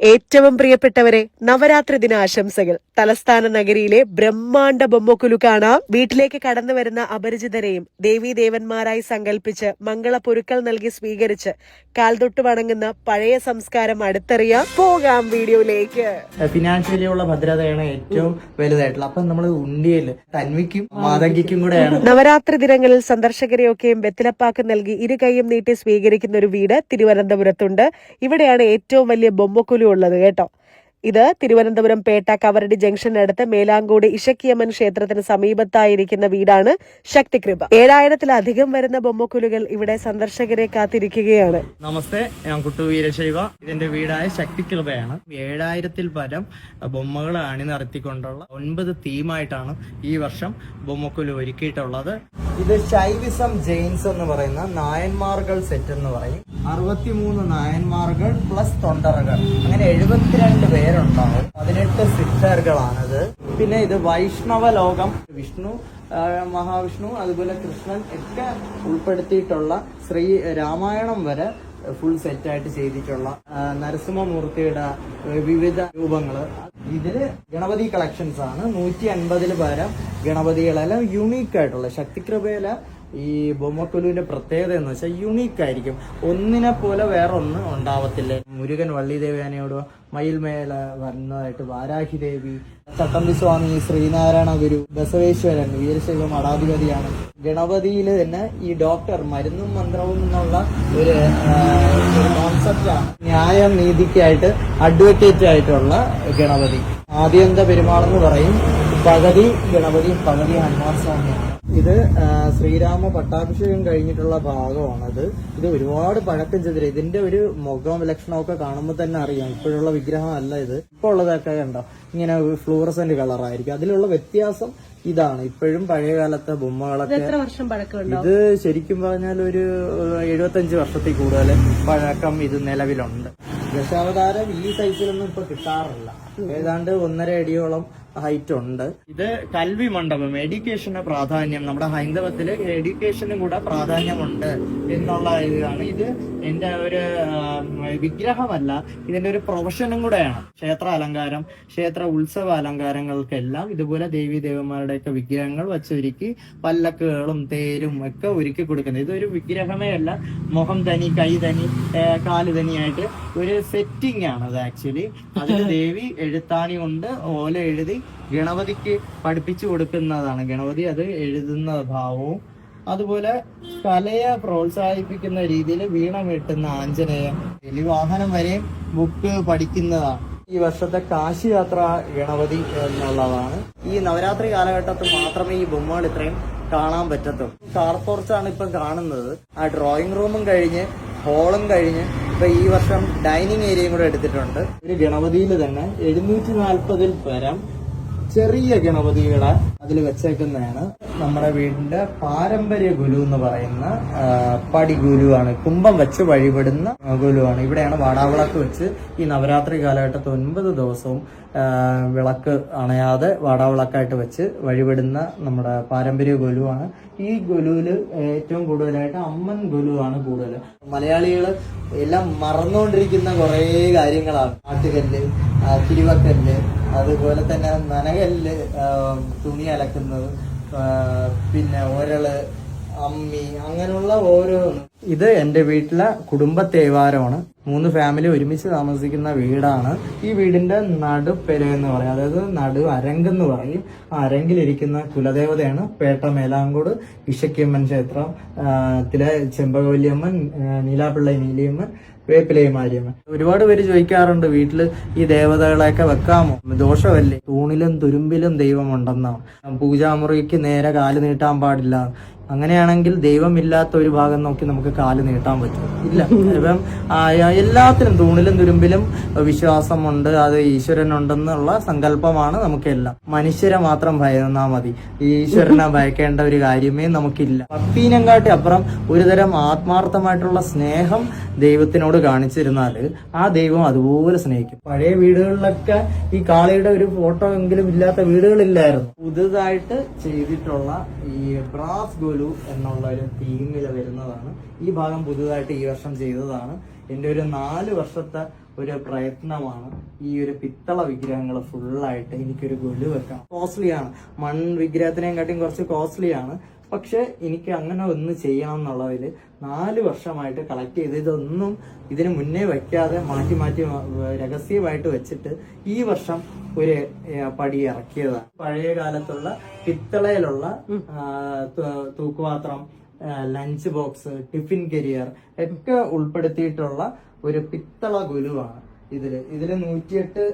ഏറ്റവും പ്രിയപ്പെട്ടവരെ, നവരാത്രി ദിനാശംസകൾ. തലസ്ഥാന നഗരിയിലെ ബ്രഹ്മാണ്ഡ ബൊമ്മക്കുലു കാണാം. വീട്ടിലേക്ക് കടന്നു വരുന്ന അപരിചിതരെയും ദേവീദേവന്മാരായി സങ്കല്പിച്ച് മംഗളപ്പൊരുക്കൾ നൽകി സ്വീകരിച്ച് കാൽതൊട്ട് വണങ്ങുന്ന പഴയ സംസ്കാരം അടുത്തറിയാം. പോകാം വീഡിയോയിലേക്ക്. ഫിനാൻഷ്യലി ഉള്ള ഭദ്രതയാണ് ഏറ്റവും വലുതായിട്ടുള്ള. അപ്പൊ നമ്മൾ ഉണ്ടിയല് തന്വിക്കും മാതങ്കിക്കും കൂടെയാണ്. നവരാത്രി ദിനങ്ങളിൽ സന്ദർശകരെയൊക്കെയും വെത്തിലപ്പാക്ക് നൽകി ഇരു കൈയും നീട്ടി സ്വീകരിക്കുന്ന ഒരു വീട് തിരുവനന്തപുരത്തുണ്ട്. ഇവിടെയാണ് ഏറ്റവും വലിയ ബൊമ്മക്കുലു ഉള്ളത് കേട്ടോ. ഇത് തിരുവനന്തപുരം പേട്ട കവരടി ജംഗ്ഷനടുത്ത് മേലാങ്കോട് ഇശക്കിയമ്മൻ ക്ഷേത്രത്തിന് സമീപത്തായിരിക്കുന്ന വീടാണ് ശക്തികൃപ. 7000-ലധികം വരുന്ന ബൊമ്മക്കുലുകൾ ഇവിടെ സന്ദർശകരെ കാത്തിരിക്കുകയാണ്. നമസ്തേ, ഞാൻ കുട്ടു വീരശൈവ. ഇതിന്റെ വീടായ ശക്തികൃപയാണ്. 7000-ൽ പരം ബൊമ്മകൾ അണിനിരത്തിക്കൊണ്ടുള്ള 9 തീമായിട്ടാണ് ഈ വർഷം ബൊമ്മക്കുലു ഒരുക്കിയിട്ടുള്ളത്. ഇത് ശൈവിസം ജെയിൻസ് എന്ന് പറയുന്ന നായന്മാർകൾ സെറ്റ് എന്ന് പറയും. 63 നായന്മാർകൾ പ്ലസ് തൊണ്ടറകൾ, അങ്ങനെ 72 പേരുണ്ടാവും. 18 സിദ്ധറുകളാണിത്. പിന്നെ ഇത് വൈഷ്ണവ ലോകം, വിഷ്ണു, മഹാവിഷ്ണു, അതുപോലെ കൃഷ്ണൻ ഒക്കെ ഉൾപ്പെടുത്തിയിട്ടുള്ള ശ്രീ രാമായണം വരെ ഫുൾ സെറ്റായിട്ട് ചെയ്തിട്ടുള്ള നരസിംഹമൂർത്തിയുടെ വിവിധ രൂപങ്ങള്. ഇതില് ഗണപതി കളക്ഷൻസ് ആണ്. 150-ൽ പരം ഗണപതികളെല്ലാം യുണീക്ക് ആയിട്ടുള്ള. ശക്തികൃപയിലെ ഈ ബൊമ്മക്കുലുവിന്റെ പ്രത്യേകത എന്ന് വെച്ചാൽ യുണീക്ക് ആയിരിക്കും. ഒന്നിനെ പോലെ വേറെ ഒന്ന് ഉണ്ടാവത്തില്ല. മുരുകൻ വള്ളി ദേവയാനയോട് മയിൽമേല വരുന്നതായിട്ട് വാരാഹി ദേവി, ചട്ടമ്പി സ്വാമി, ശ്രീനാരായണ ഗുരു, ബസവേശ്വരൻ, വീരശൈവ മഠാധിപതിയാണ്. ഗണപതിയിൽ തന്നെ ഈ ഡോക്ടർ, മരുന്നും മന്ത്രവും എന്നുള്ള ഒരു കോൺസെപ്റ്റാണ്. ന്യായം നീതിക്കായിട്ട് അഡ്വക്കേറ്റ് ആയിട്ടുള്ള ഗണപതി. ആദ്യന്ത പെരുമാളെന്ന് പറയും. പകുതി ഗണപതി, പകുതി ഹനുമാൻ സ്വാമിയാണ്. ഇത് ശ്രീരാമ പട്ടാഭിഷേകം കഴിഞ്ഞിട്ടുള്ള ഭാഗമാണത്. ഇത് ഒരുപാട് പഴക്കം ചെതിര. ഇതിന്റെ ഒരു മുഖം ലക്ഷണമൊക്കെ കാണുമ്പോൾ തന്നെ അറിയാം ഇപ്പോഴുള്ള വിഗ്രഹം അല്ല ഇത്. ഇപ്പോൾ ഉള്ളതൊക്കെ കണ്ടോ ഇങ്ങനെ ഫ്ലൂറസെന്റ് കളറായിരിക്കും. അതിലുള്ള വ്യത്യാസം ഇതാണ്. ഇപ്പോഴും പഴയ കാലത്തെ ബൊമ്മകളൊക്കെ. ഇത് ശരിക്കും പറഞ്ഞാൽ ഒരു 75 വർഷത്തിൽ കൂടുതൽ പഴക്കം ഇത് നിലവിലുണ്ട്. ദശാവതാരം ഈ സൈസിലൊന്നും ഇപ്പൊ കിട്ടാറില്ല. ഏതാണ്ട് 1.5 അടിയോളം ഹൈറ്റ് ഉണ്ട്. ഇത് കൽവി മണ്ഡപം, എഡ്യൂക്കേഷന് പ്രാധാന്യം, നമ്മുടെ ഹൈന്ദവത്തില് എഡ്യൂക്കേഷനും കൂടെ പ്രാധാന്യമുണ്ട് എന്നുള്ള ഇതാണ്. ഇത് എന്റെ ഒരു വിഗ്രഹമല്ല, ഇതിന്റെ ഒരു പ്രൊഫഷനും കൂടെയാണ്. ക്ഷേത്ര അലങ്കാരം, ക്ഷേത്ര ഉത്സവ അലങ്കാരങ്ങൾക്കെല്ലാം ഇതുപോലെ ദേവീ ദേവന്മാരുടെയൊക്കെ വിഗ്രഹങ്ങൾ വച്ചൊരുക്കി പല്ലക്കുകളും തേരും ഒക്കെ ഒരുക്കി കൊടുക്കുന്നത്. ഇതൊരു വിഗ്രഹമേ അല്ല, മുഖം തനി, കൈ തനി, കാല് തനിയായിട്ട് ഒരു സെറ്റിംഗ് ആണ് അത് ആക്ച്വലി. അതിൽ ദേവി എഴുത്താണി കൊണ്ട് ഓല എഴുതി ഗണപതിക്ക് പഠിപ്പിച്ചു കൊടുക്കുന്നതാണ്. ഗണപതി അത് എഴുതുന്ന ഭാവവും, അതുപോലെ കലയെ പ്രോത്സാഹിപ്പിക്കുന്ന രീതിയിൽ വീണ വീട്ടുന്ന ആഞ്ജനേയം, എലിവാഹനം വരെയും ബുക്ക് പഠിക്കുന്നതാണ്. ഈ വർഷത്തെ കാശി യാത്ര ഗണപതി എന്നുള്ളതാണ്. ഈ നവരാത്രി കാലഘട്ടത്തിൽ മാത്രമേ ഈ ബൊമ്മകൾ ഇത്രയും കാണാൻ പറ്റത്തുള്ളൂ. കാർ പോർച്ചാണ് ഇപ്പം കാണുന്നത്. ആ ഡ്രോയിങ് റൂമും കഴിഞ്ഞ് ഹോളും കഴിഞ്ഞ് ഇപ്പൊ ഈ വർഷം ഡൈനിങ് ഏരിയയും കൂടെ എടുത്തിട്ടുണ്ട്. ഒരു ഗണപതിയിൽ തന്നെ 740-ൽ പരം ചെറിയ ഗണപതികളെ അതിൽ വെച്ചേക്കുന്നതാണ്. നമ്മുടെ വീടിന്റെ പാരമ്പര്യ ഗുരു എന്ന് പറയുന്ന പടി ഗുരുവാണ്. കുംഭം വെച്ച് വഴിപെടുന്ന ഗുരുവാണ്. ഇവിടെയാണ് വാടാവിളക്ക് വെച്ച് ഈ നവരാത്രി കാലഘട്ടത്തിൽ 9 ദിവസവും വിളക്ക് അണയാതെ വാടാവിളക്കായിട്ട് വെച്ച് വഴിപെടുന്ന നമ്മുടെ പാരമ്പര്യ ഗുരുവാണ്. ഈ ഗുലുവില് ഏറ്റവും കൂടുതലായിട്ട് അമ്മൻ ഗുലുവാണ് കൂടുതൽ. മലയാളികൾ എല്ലാം മറന്നുകൊണ്ടിരിക്കുന്ന കുറെ കാര്യങ്ങളാണ്. ആട്ടുകല്ല്, തിരുവക്കല്ല്, അതുപോലെ തന്നെ നനകല്ല്, തുണി അലക്കുന്നത്, പിന്നെ ഒരള്, അമ്മി, അങ്ങനെയുള്ള ഓരോന്ന്. ഇത് എന്റെ വീട്ടിലെ കുടുംബ തേവാരമാണ്. 3 ഫാമിലി ഒരുമിച്ച് താമസിക്കുന്ന വീടാണ്. ഈ വീടിന്റെ നടുപ്പെര എന്ന് പറയും, അതായത് നടു അരങ്കെന്ന് പറയും. ആ അരങ്കിലിരിക്കുന്ന കുലദേവതയാണ് പേട്ട മേലാങ്കോട് ഇശക്കിയമ്മൻ ക്ഷേത്രത്തിലെ ചെമ്പകവല്യമ്മൻ, നീലാപിള്ളை നീലിയമ്മൻ, വേപ്പിലൈ മാരിയമ്മൻ. ഒരുപാട് പേര് ചോദിക്കാറുണ്ട് വീട്ടില് ഈ ദേവതകളെയൊക്കെ വെക്കാമോ, ദോഷമല്ലേ? തൂണിലും തുരുമ്പിലും ദൈവമുണ്ടെന്നാണ്. പൂജാമുറിക്ക് നേരെ കാല് നീട്ടാൻ പാടില്ല. അങ്ങനെയാണെങ്കിൽ ദൈവമില്ലാത്ത ഒരു ഭാഗം നോക്കി നമുക്ക് കാല് നീട്ടാൻ പറ്റും? ഇല്ല. ഇപ്പം എല്ലാത്തിനും തൂണിലും തുരുമ്പിലും വിശ്വാസമുണ്ട്, അത് ഈശ്വരനുണ്ടെന്നുള്ള സങ്കല്പമാണ് നമുക്കെല്ലാം. മനുഷ്യരെ മാത്രം ഭയന്നാ മതി, ഈശ്വരനെ ഭയക്കേണ്ട ഒരു കാര്യമേ നമുക്കില്ല. ഭക്തിനെക്കാട്ടി അപ്പുറം ഒരുതരം ആത്മാർത്ഥമായിട്ടുള്ള സ്നേഹം ദൈവത്തിനോട് കാണിച്ചിരുന്നാൽ ആ ദൈവം അതുപോലെ സ്നേഹിക്കും. പഴയ വീടുകളിലൊക്കെ ഈ കാളിയുടെ ഒരു ഫോട്ടോ എങ്കിലും ഇല്ലാത്ത വീടുകളില്ലായിരുന്നു. പുതുതായിട്ട് ചെയ്തിട്ടുള്ള ഈ ബ്രാസ് ഗോലു എന്നുള്ള ഒരു തീമിൽ വരുന്നതാണ്. ഈ ഭാഗം പുതുതായിട്ട് ഈ വർഷം ചെയ്തതാണ്. എൻ്റെ ഒരു 4 വർഷത്തെ ഒരു പ്രയത്നമാണ് ഈ ഒരു പിത്തള വിഗ്രഹങ്ങൾ ഫുള്ളായിട്ട് എനിക്കൊരു ഗൊലു വെക്കണം. കോസ്റ്റ്ലിയാണ്, വിഗ്രഹത്തിനെക്കാട്ടിയും കുറച്ച് കോസ്റ്റ്ലിയാണ്. പക്ഷെ എനിക്ക് അങ്ങനെ ഒന്ന് ചെയ്യണം എന്നുള്ളതിൽ 4 വർഷമായിട്ട് കളക്ട് ചെയ്ത് ഇതൊന്നും ഇതിന് മുന്നേ വെക്കാതെ മാറ്റി മാറ്റി രഹസ്യമായിട്ട് വെച്ചിട്ട് ഈ വർഷം ഒരു പടി ഇറക്കിയതാണ്. പഴയ കാലത്തുള്ള പിത്തളയിലുള്ള തൂക്കുപാത്രം, ലഞ്ച് ബോക്സ്, ടിഫിൻ കരിയർ ഒക്കെ ഉൾപ്പെടുത്തിയിട്ടുള്ള ഒരു പിത്തള ഗുലുവാണ് ഇതില് 108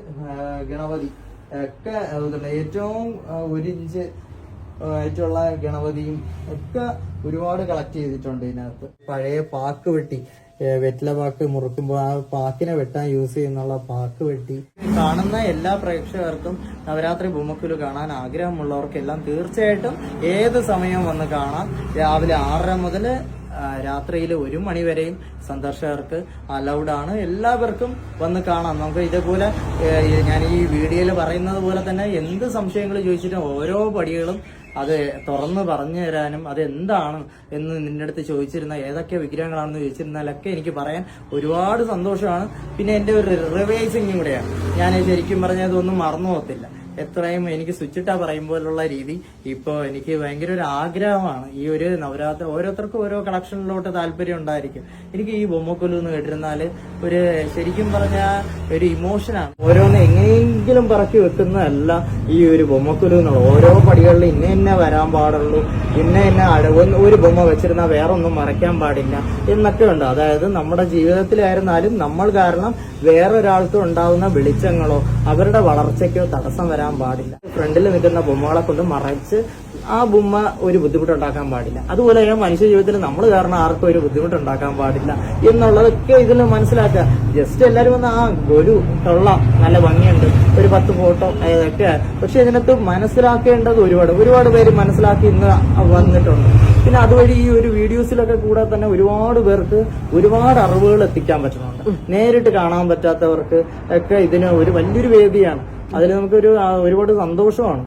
ഗണപതി ഒക്കെ ഏറ്റവും 1 ഇഞ്ച് ആയിട്ടുള്ള ഗണപതിയും ഒക്കെ ഒരുപാട് കളക്ട് ചെയ്തിട്ടുണ്ട് ഇതിനകത്ത്. പഴയ പാക്ക് വെട്ടി, വെറ്റില പാക്ക് മുറുക്കുമ്പോൾ ആ പാക്കിനെ വെട്ടാൻ യൂസ് ചെയ്യുന്നുള്ള പാക്ക് വെട്ടി. കാണുന്ന എല്ലാ പ്രേക്ഷകർക്കും നവരാത്രി ബൊമ്മക്കുലു കാണാൻ ആഗ്രഹമുള്ളവർക്കെല്ലാം തീർച്ചയായിട്ടും ഏത് സമയം വന്ന് കാണാം. രാവിലെ 6:30 മുതൽ രാത്രിയിൽ 1 മണി വരെയും സന്ദർശകർക്ക് അലൗഡ് ആണ്. എല്ലാവർക്കും വന്ന് കാണാം. നമുക്ക് ഇതേപോലെ ഞാൻ ഈ വീഡിയോയിൽ പറയുന്നത് പോലെ തന്നെ എന്ത് സംശയങ്ങൾ ചോദിച്ചിട്ടും ഓരോ പടികളും അത് തുറന്ന് പറഞ്ഞു തരാനും അത് എന്താണ് എന്ന് നിന്റെ അടുത്ത് ചോദിച്ചിരുന്ന ഏതൊക്കെ വിഗ്രഹങ്ങളാണെന്ന് ചോദിച്ചിരുന്നാലൊക്കെ എനിക്ക് പറയാൻ ഒരുപാട് സന്തോഷമാണ്. പിന്നെ എൻ്റെ ഒരു റിവൈസിങ് കൂടെയാണ്. ഞാൻ ശരിക്കും പറഞ്ഞാൽ ഇതൊന്നും മറന്നു പോകത്തില്ല. എത്രയും എനിക്ക് സ്വിച്ചിട്ടാ പറയുമ്പോഴുള്ള രീതി ഇപ്പോൾ എനിക്ക് ഭയങ്കര ഒരു ആഗ്രഹമാണ്. ഈ ഒരു നവരാത്രി ഓരോരുത്തർക്കും ഓരോ കളക്ഷനിലോട്ട് താല്പര്യം ഉണ്ടായിരിക്കും. എനിക്ക് ഈ ബൊമ്മക്കുലു എന്ന് കേട്ടിരുന്നാല് ഒരു ശരിക്കും പറഞ്ഞാൽ ഒരു ഇമോഷനാണ്. ഓരോന്ന് എങ്ങനെയെങ്കിലും പറക്കി വെക്കുന്നതല്ല ഈ ഒരു ബൊമ്മക്കുലു എന്നുള്ള. ഓരോ പടികളിൽ ഇന്ന വരാൻ പാടുള്ളൂ, ഒരു ബൊമ്മ വെച്ചിരുന്നാൽ വേറെ ഒന്നും മറയ്ക്കാൻ പാടില്ല എന്നൊക്കെ ഉണ്ട്. അതായത് നമ്മുടെ ജീവിതത്തിലായിരുന്നാലും നമ്മൾ കാരണം വേറൊരാൾക്ക് ഉണ്ടാകുന്ന വെളിച്ചങ്ങളോ അവരുടെ വളർച്ചയ്ക്കോ തടസ്സം വരാൻ പാടില്ല. ഫ്രണ്ടിൽ നിൽക്കുന്ന ബൊമ്മകളെ കൊണ്ട് മറച്ച് ആ ബൊമ്മ ഒരു ബുദ്ധിമുട്ടുണ്ടാക്കാൻ പാടില്ല. അതുപോലെ മനുഷ്യ ജീവിതത്തിൽ നമ്മൾ കാരണം ആർക്കും ഒരു ബുദ്ധിമുട്ടുണ്ടാക്കാൻ പാടില്ല എന്നുള്ളതൊക്കെ ഇതിൽ മനസ്സിലാക്കുക. ജസ്റ്റ് എല്ലാവരും വന്ന് ആ ഒരു നല്ല ഭംഗിയുണ്ട്, ഒരു 10 ഫോട്ടോ അതൊക്കെ. പക്ഷെ ഇതിനകത്ത് മനസ്സിലാക്കേണ്ടത് ഒരുപാട് പേര് മനസ്സിലാക്കി ഇന്ന് വന്നിട്ടുണ്ട്. പിന്നെ അതുവഴി ഈ ഒരു വീഡിയോസിലൊക്കെ കൂടെ തന്നെ ഒരുപാട് പേർക്ക് ഒരുപാട് അറിവുകൾ എത്തിക്കാൻ പറ്റുന്നുണ്ട്. നേരിട്ട് കാണാൻ പറ്റാത്തവർക്ക് ഒക്കെ ഇതിന് ഒരു വലിയൊരു വേദിയാണ്. അതിൽ നമുക്കൊരു ഒരുപാട് സന്തോഷമാണ്.